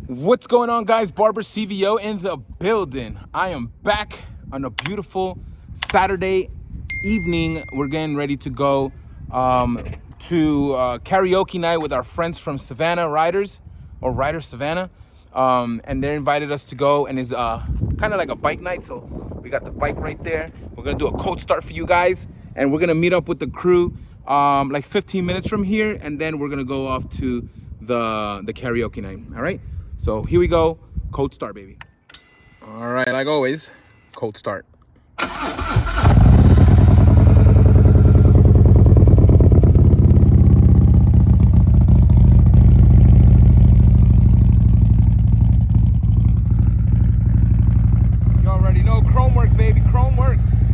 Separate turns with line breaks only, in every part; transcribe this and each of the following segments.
What's going on, guys? Barber CVO in the building. I am back on a beautiful Saturday evening. We're getting ready to go to karaoke night with our friends from Savannah Riders, or Riders Savannah. And they invited us to go, and it's kind of like a bike night. So we got the bike right there. We're gonna do a cold start for you guys, and we're gonna meet up with the crew like 15 minutes from here, and then we're gonna go off to the karaoke night. All right, so here we go. Cold start, baby. All right, like always, cold start. You already know KROME WERKS, baby. KROME WERKS.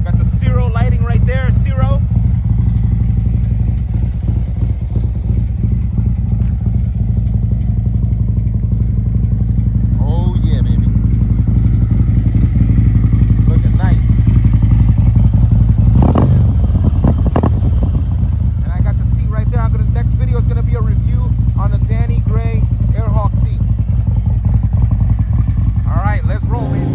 Got the Ciro lighting right there, Ciro. Oh yeah, baby. Looking nice. And I got the seat right there. The next video is gonna be a review on the Danny Gray Airhawk seat. All right, let's roll, baby.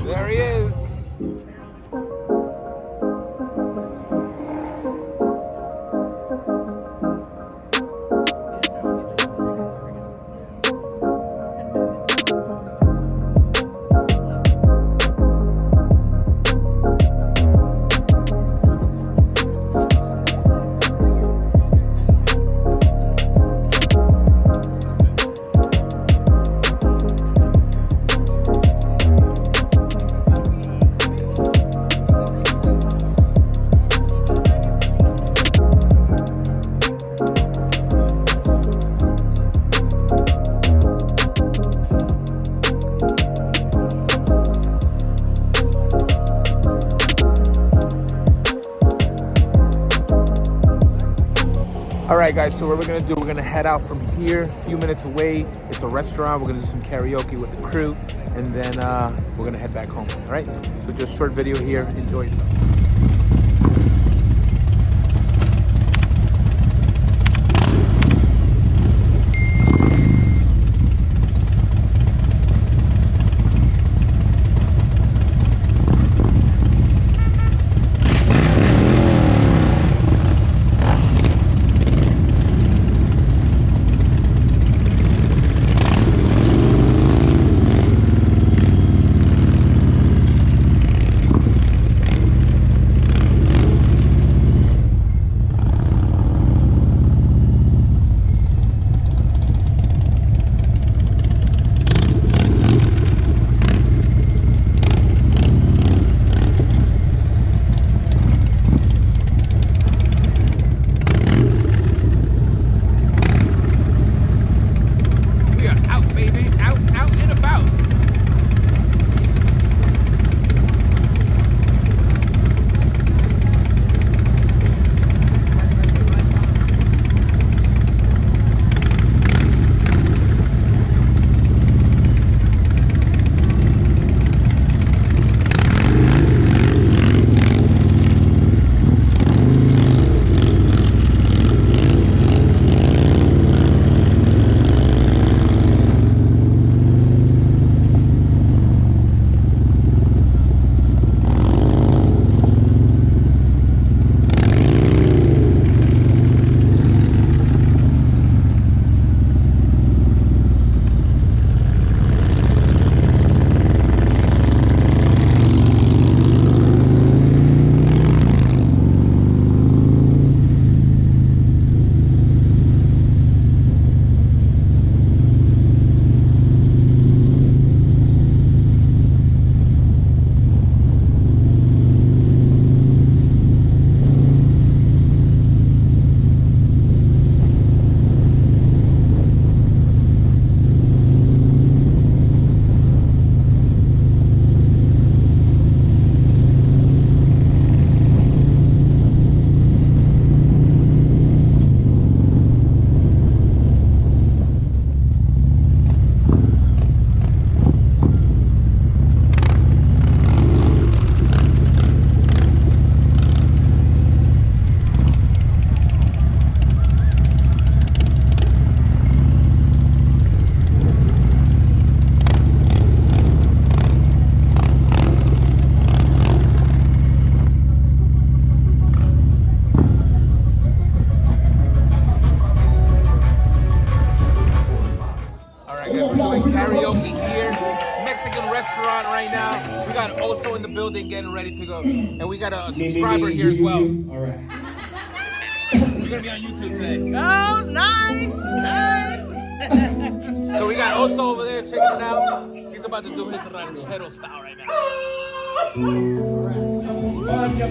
There he is. All right, guys, so what we're gonna do, we're gonna head out from here, a few minutes away. It's a restaurant. We're gonna do some karaoke with the crew, and then we're gonna head back home, all right? So just a short video here, enjoy some. in the building, getting ready to go. And we got a subscriber here as well.
All right.
We're gonna be on YouTube today.
Oh, nice!
So we got Oso over there checking it out. He's about to do his ranchero style right now.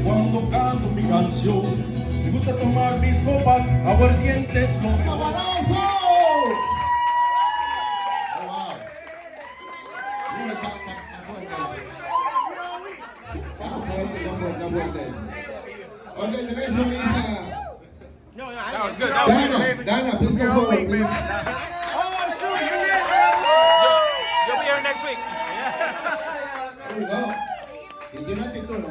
Cuando canto mi canción, me gusta tomar mis copas aguardientes con
¡Sabroso! Oh, wow. Mira, está fuerte. Está fuerte. Ok, tenés a Lisa.
That was good. That was good.
Dana, please come forward, please.
You'll be here next week.
There we go. Y tiene actitud, ¿no?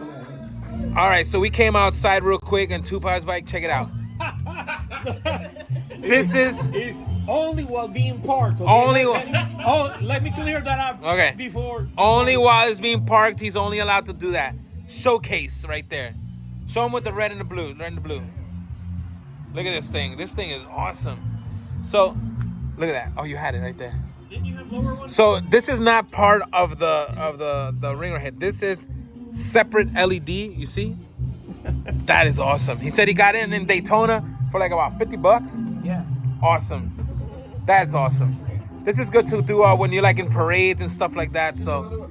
All right, so we came outside real quick and Tupac's bike. Check it out. This is
only while being parked. Okay?
only
Let me clear that up.
Okay.
Before.
only while it's being parked. He's only allowed to do that. Showcase right there. Show him with the red and the blue. Red and the blue. Look at this thing. This thing is awesome. So, look at that. Oh, you had it right there.
Didn't you have lower ones?
So this is not part of the ringer head. This is separate LED. You see? That is awesome. He said he got it in Daytona for like about $50.
Yeah.
Awesome. That's awesome. This is good to do when you're like in parades and stuff like that. So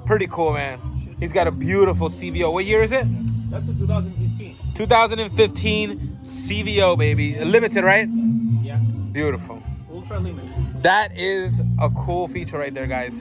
pretty cool, man. He's got a beautiful CVO. What year is it?
That's a 2015.
2015 CVO, baby. Limited, right?
Yeah.
Beautiful.
Ultra limited.
That is a cool feature right there, guys.